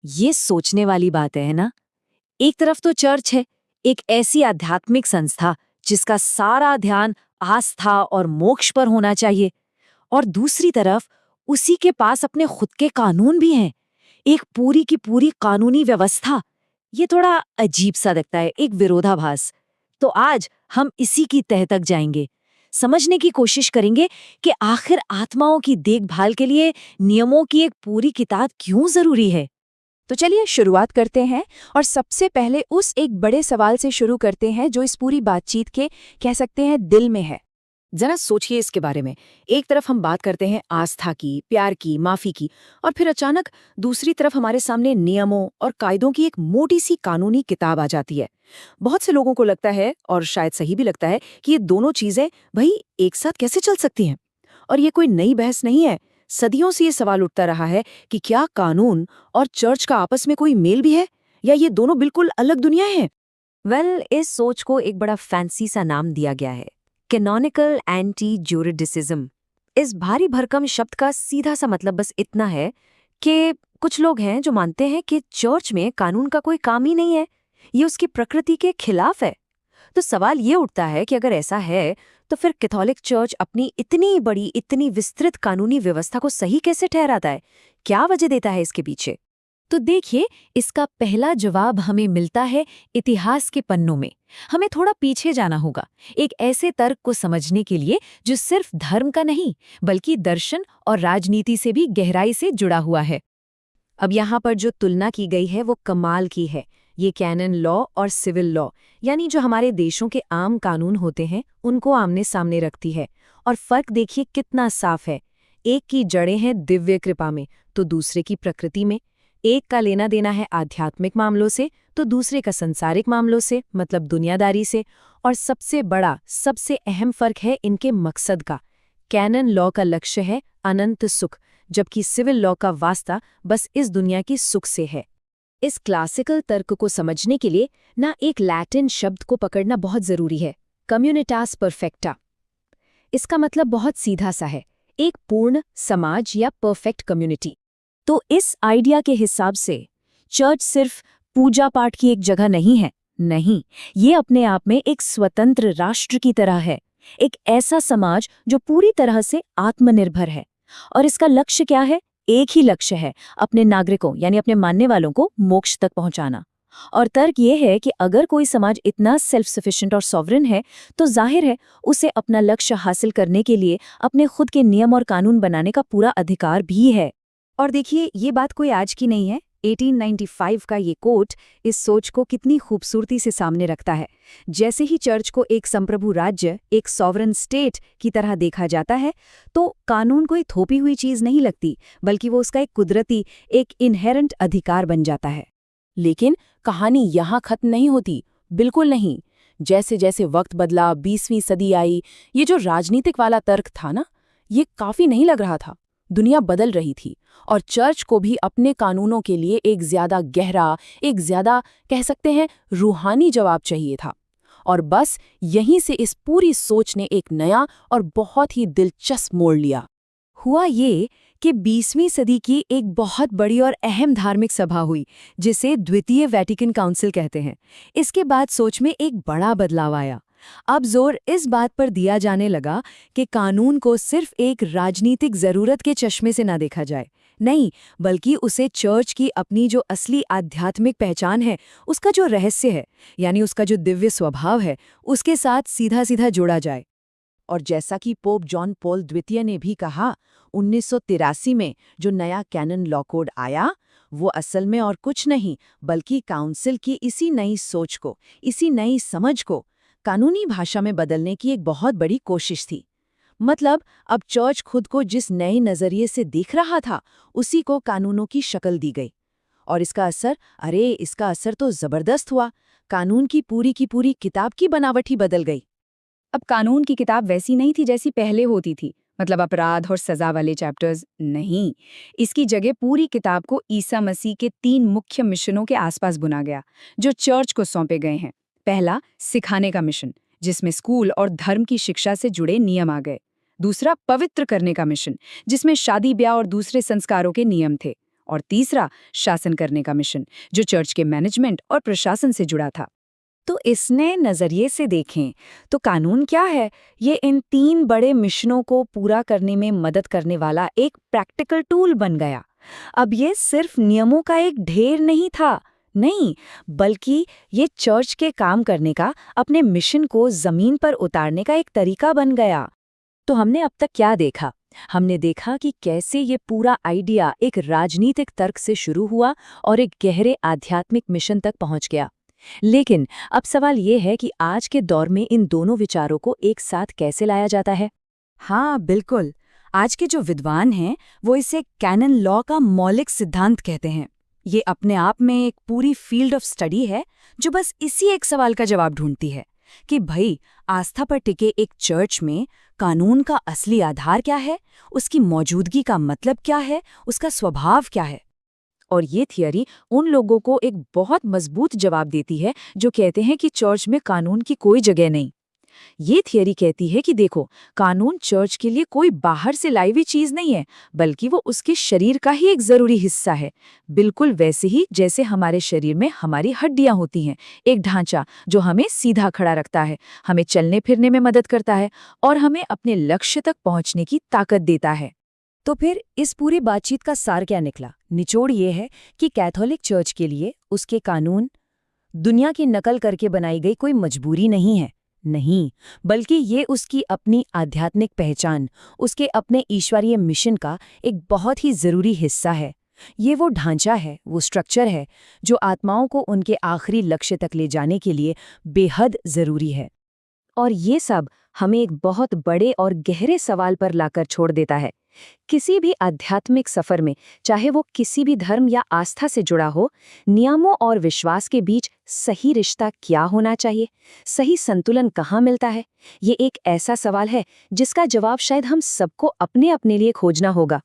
ये सोचने वाली बात है ना। एक तरफ तो चर्च है, एक ऐसी आध्यात्मिक संस्था जिसका सारा ध्यान आस्था और मोक्ष पर होना चाहिए, और दूसरी तरफ उसी के पास अपने खुद के कानून भी हैं, एक पूरी की पूरी कानूनी व्यवस्था। ये थोड़ा अजीब सा लगता है, एक विरोधाभास। तो आज हम इसी की तह तक जाएंगे, समझने की कोशिश करेंगे कि आखिर आत्माओं की देखभाल के लिए नियमों की एक पूरी किताब क्यों जरूरी है। तो चलिए शुरुआत करते हैं और सबसे पहले उस एक बड़े सवाल से शुरू करते हैं जो इस पूरी बातचीत के कह सकते हैं दिल में है। जरा सोचिए इसके बारे में। एक तरफ हम बात करते हैं आस्था की, प्यार की, माफी की, और फिर अचानक दूसरी तरफ हमारे सामने नियमों और कायदों की एक मोटी सी कानूनी किताब आ जाती है। बहुत से लोगों को लगता है, और शायद सही भी लगता है, कि ये दोनों चीजें भाई एक साथ कैसे चल सकती हैं। और ये कोई नई बहस नहीं है। सदियों से ये सवाल उठता रहा है कि क्या कानून और चर्च का आपस में कोई मेल भी है, या ये दोनों बिल्कुल अलग दुनिया हैं। इस सोच को एक बड़ा फैंसी सा नाम दिया गया है, कैनोनिकल एंटी ज्यूरिडिसिज्म। इस भारी भरकम शब्द का सीधा सा मतलब बस इतना है कि कुछ लोग हैं जो मानते हैं कि चर्च में कानून का कोई काम ही नहीं है, ये उसकी प्रकृति के खिलाफ है। तो सवाल ये उठता है कि अगर ऐसा है तो फिर कैथोलिक चर्च अपनी इतनी बड़ी, इतनी विस्तृत कानूनी व्यवस्था को सही कैसे ठहराता है? क्या वजह देता है इसके पीछे? तो देखिए, इसका पहला जवाब हमें मिलता है इतिहास के पन्नों में। हमें थोड़ा पीछे जाना होगा, एक ऐसे तर्क को समझने के लिए जो सिर्फ धर्म का नहीं बल्कि दर्शन और राजनीति से भी गहराई से जुड़ा हुआ है। अब यहाँ पर जो तुलना की गई है वो कमाल की है। ये कैनन लॉ और सिविल लॉ, यानी जो हमारे देशों के आम कानून होते हैं, उनको आमने सामने रखती है। और फर्क देखिए कितना साफ है। एक की जड़ें हैं दिव्य कृपा में तो दूसरे की प्रकृति में। एक का लेना देना है आध्यात्मिक मामलों से तो दूसरे का संसारिक मामलों से, मतलब दुनियादारी से। और सबसे बड़ा, सबसे अहम फर्क है इनके मकसद का। कैनन लॉ का लक्ष्य है अनंत सुख, जबकि सिविल लॉ का वास्ता बस इस दुनिया की सुख से है। इस क्लासिकल तर्क को समझने के लिए ना एक लैटिन शब्द को पकड़ना बहुत जरूरी है, कम्युनिटास परफेक्टा। इसका मतलब बहुत सीधा सा है, एक पूर्ण समाज या परफेक्ट कम्युनिटी। तो इस आइडिया के हिसाब से चर्च सिर्फ पूजा पाठ की एक जगह नहीं है, नहीं, ये अपने आप में एक स्वतंत्र राष्ट्र की तरह है, एक ऐसा समाज जो पूरी तरह से आत्मनिर्भर है। और इसका लक्ष्य क्या है? एक ही लक्ष्य है, अपने नागरिकों यानी अपने मानने वालों को मोक्ष तक पहुंचाना। और तर्क ये है कि अगर कोई समाज इतना सेल्फ सफिशिएंट और सॉवरेन है तो जाहिर है उसे अपना लक्ष्य हासिल करने के लिए अपने खुद के नियम और कानून बनाने का पूरा अधिकार भी है। और देखिए, ये बात कोई आज की नहीं है। 1895 का ये कोट इस सोच को कितनी खूबसूरती से सामने रखता है। जैसे ही चर्च को एक संप्रभु राज्य, एक सॉवरन स्टेट की तरह देखा जाता है, तो कानून कोई थोपी हुई चीज नहीं लगती, बल्कि वो उसका एक कुदरती, एक इनहेरेंट अधिकार बन जाता है। लेकिन कहानी यहाँ खत्म नहीं होती, बिल्कुल नहीं। जैसे जैसे वक्त बदला, 20वीं सदी आई, ये जो राजनीतिक वाला तर्क था ना, ये काफी नहीं लग रहा था। दुनिया बदल रही थी और चर्च को भी अपने कानूनों के लिए एक ज्यादा गहरा, एक ज्यादा कह सकते हैं रूहानी जवाब चाहिए था। और बस यहीं से इस पूरी सोच ने एक नया और बहुत ही दिलचस्प मोड़ लिया। हुआ ये कि 20वीं सदी की एक बहुत बड़ी और अहम धार्मिक सभा हुई, जिसे द्वितीय वेटिकन काउंसिल कहते हैं। इसके बाद सोच में एक बड़ा बदलाव आया। अब जोर इस बात पर दिया जाने लगा कि कानून को सिर्फ एक राजनीतिक जरूरत के चश्मे से ना देखा जाए, नहीं, बल्कि उसे चर्च की अपनी जो असली आध्यात्मिक पहचान है, उसका जो रहस्य है, यानी उसका जो दिव्य स्वभाव है, उसके साथ सीधा सीधा जोड़ा जाए। और जैसा कि पोप जॉन पॉल द्वितीय ने भी कहा, 1983 में जो नया कैनन लॉ कोड आया, वो असल में और कुछ नहीं बल्कि काउंसिल की इसी नई सोच को, इसी नई समझ को कानूनी भाषा में बदलने की एक बहुत बड़ी कोशिश थी। मतलब अब चर्च खुद को जिस नए नजरिए से देख रहा था, उसी को कानूनों की शक्ल दी गई। और इसका असर तो जबरदस्त हुआ। कानून की पूरी किताब की बनावट ही बदल गई। अब कानून की किताब वैसी नहीं थी जैसी पहले होती थी, मतलब अपराध और सजा वाले चैप्टर्स नहीं। इसकी जगह पूरी किताब को ईसा मसीह के 3 मुख्य मिशनों के आसपास बुना गया, जो चर्च को सौंपे गए हैं। पहला, सिखाने का मिशन, जिसमें स्कूल और धर्म की शिक्षा से जुड़े नियम आ गए। दूसरा, पवित्र करने का मिशन, जिसमें शादी ब्याह और दूसरे संस्कारों के नियम थे। और तीसरा शासन करने का मिशन, जो चर्च के मैनेजमेंट और प्रशासन से जुड़ा था। तो इस नए नजरिए से देखें तो कानून क्या है? ये इन 3 बड़े मिशनों को पूरा करने में मदद करने वाला एक प्रैक्टिकल टूल बन गया। अब ये सिर्फ नियमों का एक ढेर नहीं था, नहीं, बल्कि ये चर्च के काम करने का, अपने मिशन को जमीन पर उतारने का एक तरीका बन गया। तो हमने अब तक क्या देखा? हमने देखा कि कैसे ये पूरा आइडिया एक राजनीतिक तर्क से शुरू हुआ और एक गहरे आध्यात्मिक मिशन तक पहुंच गया। लेकिन अब सवाल ये है कि आज के दौर में इन दोनों विचारों को एक साथ कैसे लाया जाता है? हाँ, बिल्कुल। आज के जो विद्वान हैं वो इसे कैनन लॉ का मौलिक सिद्धांत कहते हैं। ये अपने आप में एक पूरी फील्ड ऑफ स्टडी है जो बस इसी एक सवाल का जवाब ढूंढती है कि भाई, आस्था पर टिके एक चर्च में कानून का असली आधार क्या है, उसकी मौजूदगी का मतलब क्या है, उसका स्वभाव क्या है। और ये थियरी उन लोगों को एक बहुत मजबूत जवाब देती है जो कहते हैं कि चर्च में कानून की कोई जगह नहीं। ये थियरी कहती है कि देखो, कानून चर्च के लिए कोई बाहर से लाई हुई चीज नहीं है, बल्कि वो उसके शरीर का ही एक जरूरी हिस्सा है। बिल्कुल वैसे ही जैसे हमारे शरीर में हमारी हड्डियां होती हैं, एक ढांचा जो हमें सीधा खड़ा रखता है, हमें चलने फिरने में मदद करता है और हमें अपने लक्ष्य तक पहुंचने की ताकत देता है। तो फिर इस पूरी बातचीत का सार क्या निकला? निचोड़ ये है कि कैथोलिक चर्च के लिए उसके कानून दुनिया की नकल करके बनाई गई कोई मजबूरी नहीं है, नहीं, बल्कि ये उसकी अपनी आध्यात्मिक पहचान, उसके अपने ईश्वरीय मिशन का एक बहुत ही जरूरी हिस्सा है। ये वो ढांचा है, वो स्ट्रक्चर है जो आत्माओं को उनके आखिरी लक्ष्य तक ले जाने के लिए बेहद जरूरी है। और ये सब हमें एक बहुत बड़े और गहरे सवाल पर लाकर छोड़ देता है। किसी भी आध्यात्मिक सफर में, चाहे वो किसी भी धर्म या आस्था से जुड़ा हो, नियमों और विश्वास के बीच सही रिश्ता क्या होना चाहिए, सही संतुलन कहाँ मिलता है? ये एक ऐसा सवाल है जिसका जवाब शायद हम सबको अपने अपने लिए खोजना होगा।